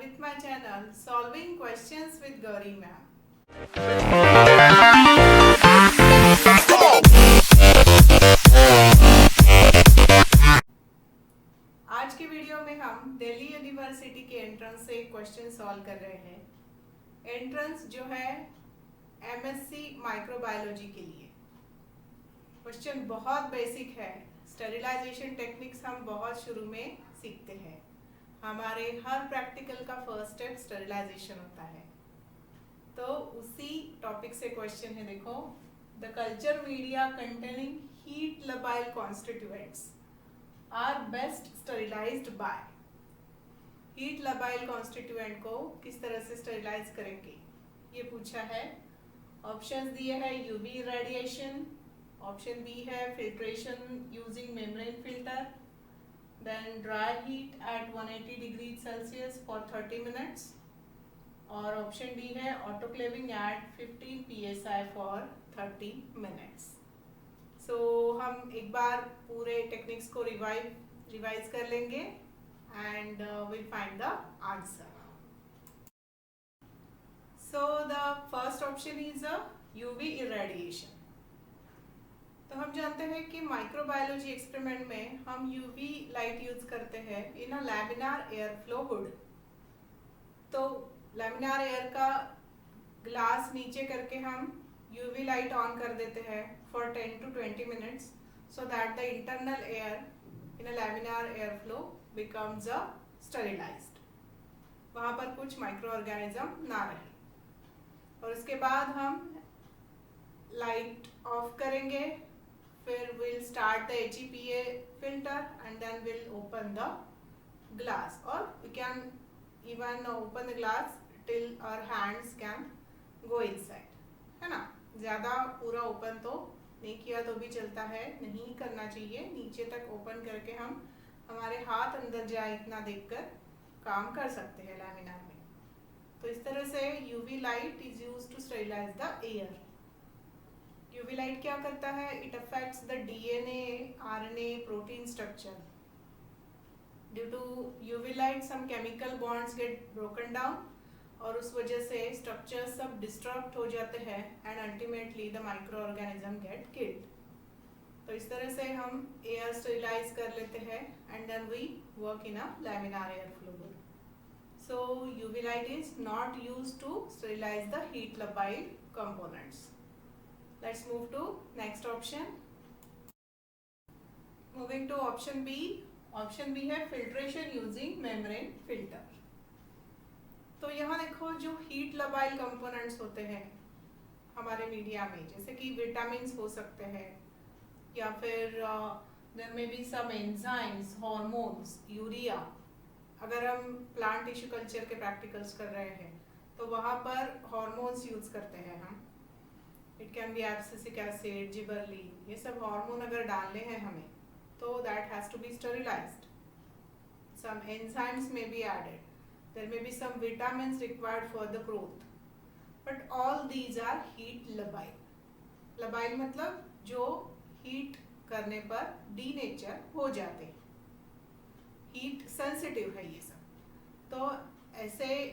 with my channel Solving Questions with Gauri Ma'am. आज की video में हम दिल्ली यूनिवर्सिटी के एंट्रेंस से एक क्वेश्चन सॉल्व कर रहे हैं। एंट्रेंस जो है एमएससी माइक्रोबायोलॉजी के लिए। क्वेश्चन बहुत बेसिक है। स्टेरिलाइजेशन टेक्निक्स हम बहुत शुरू में सीखते हैं। हमारे हर प्रैक्टिकल का फर्स्ट स्टेप स्टेरिलाइजेशन होता है। तो उसी टॉपिक से क्वेश्चन है, देखो। The culture media containing heat labile constituents are best sterilized by. Heat labile constituent को किस तरह से स्टेरिलाइज करेंगे, ये पूछा है। ऑप्शंस दिए हैं यूवी रेडिएशन, ऑप्शन बी है filtration using membrane filter, then dry heat at 180 degrees Celsius for 30 minutes, और ऑप्शन डी है autoclaving at 15 psi for 30 minutes। So हम एक बार पूरे टेक्निक्स को रिवाइज कर लेंगे and will find the answer. So the first option is a UV irradiation. तो हम जानते हैं कि माइक्रोबायोलॉजी एक्सपेरिमेंट में हम यूवी लाइट यूज करते हैं इन a laminar air flow hood. तो लैमिनार एयर का ग्लास नीचे करके हम यूवी लाइट ऑन कर देते हैं for 10 to 20 minutes, so that the internal air in a laminar air flow becomes a sterilised. वहाँ पर कुछ माइक्रो ऑर्गेनिज्म ना रहे। और उसके बाद हम लाइट ऑफ करेंगे, फिर we'll start the HEPA filter and then we'll open the glass, or we can even open the glass till our hands can go inside, है ना। ज़्यादा पूरा ओपन तो नहीं किया तो भी चलता है, नहीं करना चाहिए। नीचे तक ओपन करके हम हमारे हाथ अंदर जाए इतना देखकर काम कर सकते हैं लैमिनार में। तो इस तरह से UV light is used to sterilise the air. UV light क्या करता है? It affects the DNA, RNA, protein structure. Due to UV light some chemical bonds get broken down और उस वजह से स्ट्रक्चर्स सब डिस्ट्रक्ट हो जाते हैं and ultimately the micro organism get killed. तो इस तरह से हम एयर स्टेरिलाइज कर लेते हैं and then we work in a laminar air flow hood. So UV light is not used to sterilise the heat labile components. Let's move to next option. Moving to option B. Option B है filtration using membrane filter. तो यहाँ देखो जो heat labile components होते हैं हमारे media में, जैसे कि विटामिन हो सकते हैं या फिर there may be some enzymes, hormones, urea. अगर हम प्लांट टिश्यू कल्चर के प्रैक्टिकल्स कर रहे हैं तो वहाँ पर हॉर्मोन्स यूज करते हैं हम। It can be abscisic acid, gibberellin, ये सब हार्मोन अगर डालने हैं हमें तो that has to be sterilized. Some enzymes may be added, there may be some vitamins required for the growth, but all these are heat labile. Labile मतलब जो heat करने पर डीनेचर हो जाते हैं, हीट सेंसिटिव है ये सब। तो ऐसे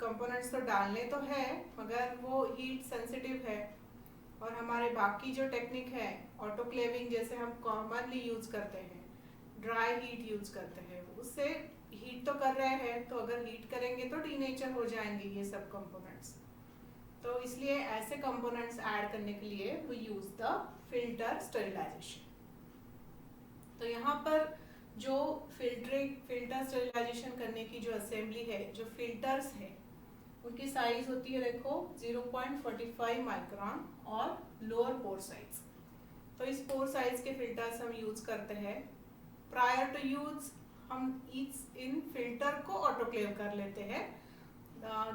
कंपोनेंट्स तो डालने तो है मगर वो हीट सेंसिटिव है। और हमारे बाकी जो टेक्निक है ऑटोक्लेविंग, जैसे हम कॉमनली यूज करते हैं, ड्राई हीट यूज करते हैं, उससे हीट तो कर रहे हैं, तो अगर हीट करेंगे तो डीनेचर हो जाएंगे ये सब कंपोनेंट्स। तो इसलिए ऐसे कंपोनेंट्स ऐड करने के लिए we use the filter sterilisation. तो यहाँ पर जो फिल्टर स्टेरिलाइजेशन करने की जो असेंबली है, जो फिल्टर्स है, उनकी साइज होती है देखो 0.45 माइक्रोन और लोअर पोर साइज। तो इस पोर साइज के फिल्टर्स हम यूज करते हैं। प्रायर टू यूज हम इन फिल्टर को ऑटोक्लेव कर लेते हैं।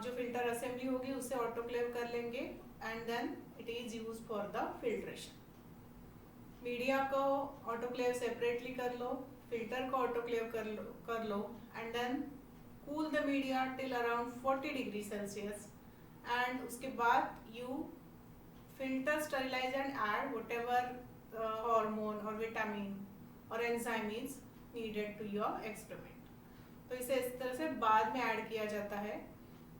जो फिल्टर असेंबली होगी उसे ऑटोक्लेव कर लेंगे and then it is use for the filtration. Media को ऑटोक्लेव सेपरेटली कर लो, फिल्टर को ऑटोक्लेव कर लो and then cool the media till around 40 degrees Celsius, and उसके बाद you filter, sterilize and add whatever hormone or vitamin or enzyme is needed to your experiment. तो इसे इस तरह से बाद में ऐड किया जाता है।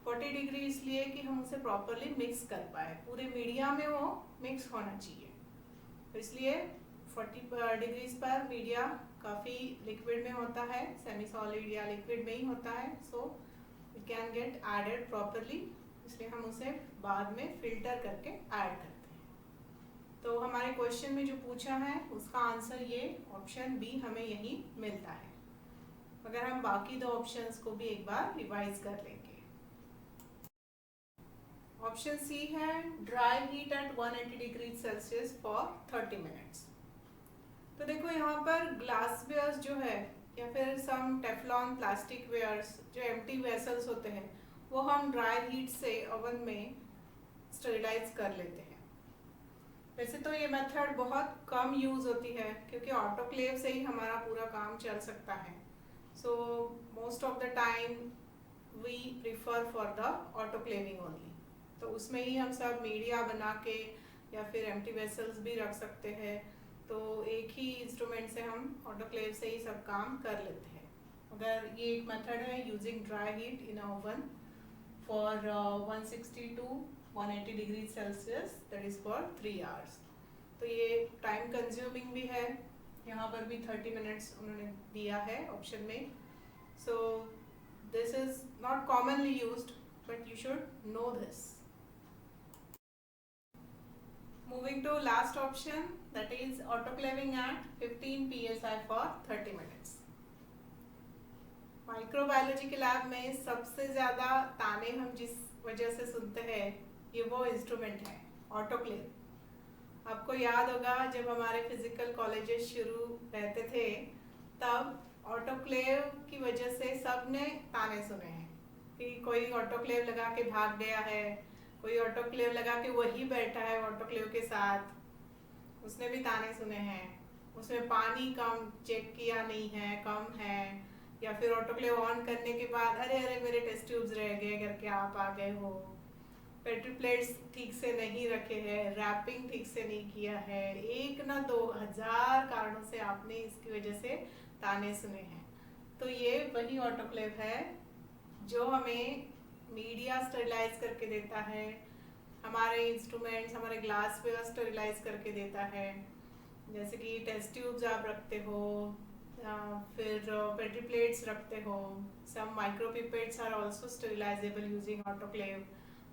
40 डिग्री इसलिए कि हम उसे प्रॉपरली मिक्स कर पाए, पूरे मीडिया में वो मिक्स होना चाहिए। तो इसलिए 40 डिग्रीज पर मीडिया काफ़ी लिक्विड में होता है, सेमी सॉलिड या लिक्विड में ही होता है, so it can get added properly, इसलिए हम उसे बाद में फिल्टर करके ऐड करते हैं। तो हमारे क्वेश्चन में जो पूछा है उसका आंसर ये ऑप्शन बी हमें यही मिलता है। मगर हम बाकी दो ऑप्शंस को भी एक बार रिवाइज कर लेंगे। ऑप्शन सी है dry heat at 180 degree Celsius for 30 minutes. तो देखो यहाँ पर ग्लास वेयर्स जो है या फिर सम टेफलॉन प्लास्टिक वेयर्स जो एम्प्टी वेसल्स होते हैं वो हम ड्राई हीट से ओवन में स्टरलाइज कर लेते हैं। वैसे तो ये मेथड बहुत कम यूज होती है क्योंकि ऑटोक्लेव से ही हमारा पूरा काम चल सकता है। So most of the time we prefer for the autoclaving only. तो उसमें ही हम सब मीडिया बना के या फिर एम्प्टी वेसल्स भी रख सकते हैं। तो एक ही इंस्ट्रूमेंट से हम ऑटोक्लेव से ही सब काम कर लेते हैं। अगर ये एक मेथड है using dry heat in oven for 160 to 180 degree Celsius, that is for 3 hours. तो ये टाइम कंज्यूमिंग भी है, यहाँ पर भी 30 मिनट्स उन्होंने दिया है ऑप्शन में। सो this is not commonly used but you should know this. Moving to last option, that is autoclaving at 15 psi for 30 minutes. Microbiology के लैब में सबसे ज़्यादा ताने हम जिस वजह से सुनते हैं ये वो इंस्ट्रूमेंट है ऑटोक्लेव। आपको याद होगा जब हमारे फिजिकल कॉलेजेस शुरू रहते थे तब ऑटोक्लेव की वजह से सब ने ताने सुने हैं कि कोई ऑटोक्लेव लगा के भाग गया है, कोई ऑटोक्लेव लगा के वही बैठा है ऑटोक्लेव के साथ, उसने भी ताने सुने हैं। उसमें पानी कम चेक किया नहीं है, कम है, या फिर ऑटोक्लेव ऑन करने के बाद अरे अरे मेरे टेस्ट ट्यूब्स रह गए करके आप आ गए हो, पेट्री प्लेट्स ठीक से नहीं रखे हैं, रैपिंग ठीक से नहीं किया है, एक ना 2000 कारणों से आपने इसकी वजह से ताने सुने हैं। तो ये वही ऑटोक्लेव है जो हमें मीडिया स्टरलाइज करके देता है, हमारे इंस्ट्रूमेंट्स हमारे ग्लास वेयर स्टरलाइज करके देता है। जैसे कि टेस्ट ट्यूब्स आप रखते हो, फिर पेट्री प्लेट्स रखते हो, some micro pipettes are also sterilizable using autoclave,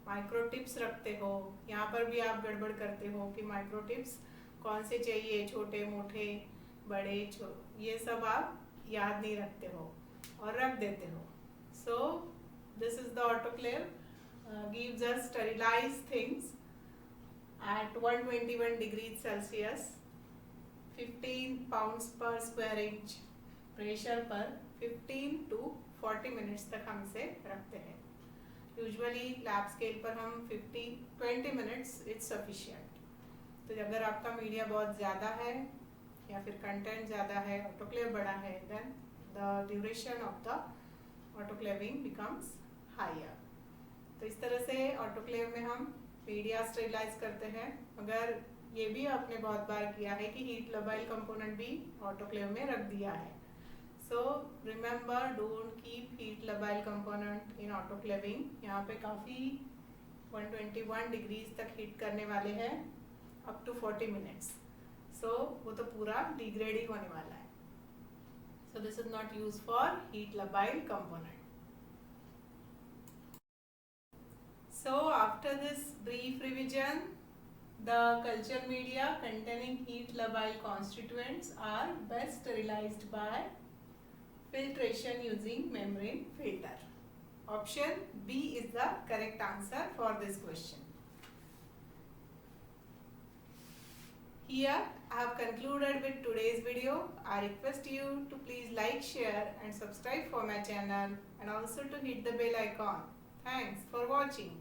micro tips रखते हो। यहाँ पर भी आप गड़बड़ करते हो कि माइक्रो टिप्स कौन से चाहिए, छोटे मोटे बड़े ये सब आप याद नहीं रखते हो और रख देते हो। सो this is the autoclave, gives us sterilized things at 121 degrees Celsius, 15 pounds per square inch pressure पर 15 to 40 मिनट्स तक हम इसे रखते हैं। यूजुअली लैब स्केल पर हम 20 मिनट्स इट्स सफिशिएंट। तो अगर आपका मीडिया बहुत ज़्यादा है या फिर कंटेंट ज़्यादा है, ऑटोक्लेव बड़ा है, then the duration of the autoclaving becomes higher. तो इस तरह से ऑटोक्लेव में हम मीडिया स्टरलाइज करते हैं। मगर ये भी आपने बहुत बार किया है कि हीट लबाइल कंपोनेंट भी ऑटोक्लेव में रख दिया है। So remember, don't keep heat labile component in autoclaving. यहाँ पे काफ़ी 121 डिग्रीज तक हीट करने वाले हैं अप टू 40 मिनट्स। सो वो तो पूरा डिग्रेड ही होने वाला है। So this is not use for heat labile component. So after this brief revision, the culture media containing heat labile constituents are best sterilized by filtration using membrane filter. Option B is the correct answer for this question. Here I have concluded with today's video. I request you to please like, share and subscribe for my channel and also to hit the bell icon. Thanks for watching.